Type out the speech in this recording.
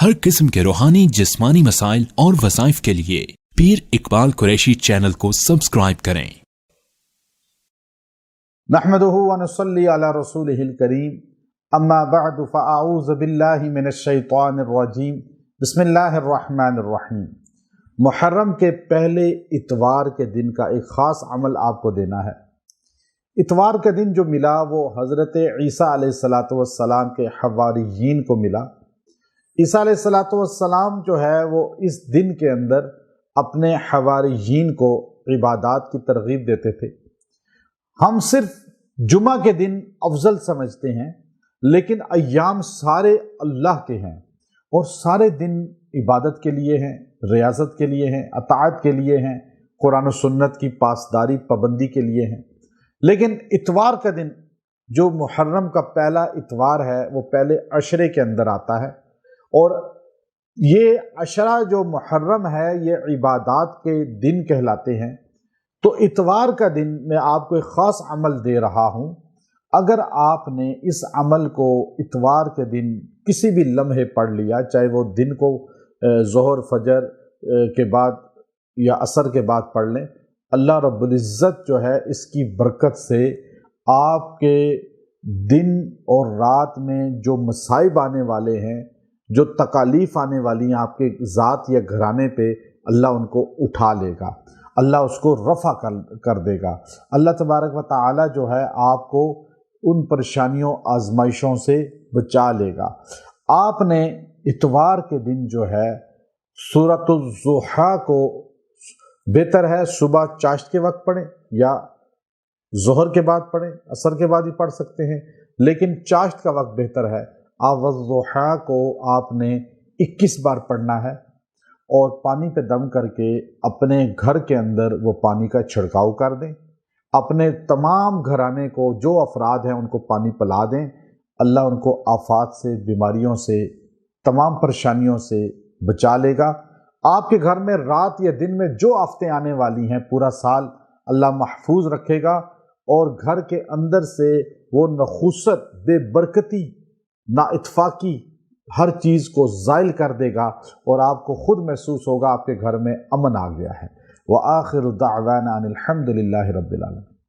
हर किस्म के रूहानी जिस्मानी मसाइल और वज़ाइफ के लिए पीर इकबाल कुरैशी चैनल को सब्सक्राइब करें। नहमदुहु व नुसल्ली अला रसूलिहिल करीम, अम्मा बअदु फ़अऊज़ु बिल्लाहि मिनश्शैतानिर रजीम, बिस्मिल्लाहिर रहमानिर रहीम। मुहर्रम के पहले इतवार के दिन का एक ख़ास अमल आपको देना है। इतवार के दिन जो मिला वो हज़रत ईसा अलैहिस्सलातु वस्सलाम के हवारियीन को मिला। ईसा अलैहिस्सलातु वस्सलाम जो है वो इस दिन के अंदर अपने हवारियीन को इबादत की तरगीब देते थे। हम सिर्फ जुमा के दिन अफजल समझते हैं, लेकिन अय्याम सारे अल्लाह के हैं और सारे दिन इबादत के लिए हैं, रियाजत के लिए हैं, अताअत के लिए हैं, कुरान और सुन्नत की पासदारी पाबंदी के लिए हैं। लेकिन इतवार का दिन जो मुहर्रम का पहला इतवार है वो पहले अशरे के अंदर आता है, और ये अशरा जो मुहर्रम है ये इबादत के दिन कहलाते हैं। तो इतवार का दिन मैं आपको एक ख़ास अमल दे रहा हूँ। अगर आपने इस अमल को इतवार के दिन किसी भी लम्हे पढ़ लिया, चाहे वो दिन को ज़ोहर फजर के बाद या असर के बाद पढ़ लें, अल्लाह रब्बुल इज़्ज़त जो है इसकी बरकत से आपके दिन और रात में जो मसाइब आने वाले हैं, जो तकालीफ आने वाली हैं आपके ज़ात या घराने पे, अल्लाह उनको उठा लेगा, अल्लाह उसको रफ़ा कर देगा। अल्लाह तबारक व तआला जो है आपको उन परेशानियों आजमाइशों से बचा लेगा। आपने इतवार के दिन जो है सूरतुल ज़ुहा को बेहतर है सुबह चाश्त के वक्त पढ़ें या ज़ोहर के बाद पढ़ें, असर के बाद भी पढ़ सकते हैं, लेकिन चाश्त का वक्त बेहतर है। वज़्ज़ुहा को आपने 21 बार पढ़ना है और पानी पे दम करके अपने घर के अंदर वो पानी का छिड़काव कर दें। अपने तमाम घराने को जो अफराद हैं उनको पानी पिला दें। अल्लाह उनको आफात से, बीमारियों से, तमाम परेशानियों से बचा लेगा। आपके घर में रात या दिन में जो आफतें आने वाली हैं पूरा साल अल्लाह महफूज रखेगा, और घर के अंदर से वो नखुसत, बेबरकती, नाइतफाकी हर चीज़ को ज़ाइल कर देगा और आपको खुद महसूस होगा आपके घर में अमन आ गया है। व आखिरु दाअवाना अनिल हम्दुलिल्लाहि रब्बिल आलमीन।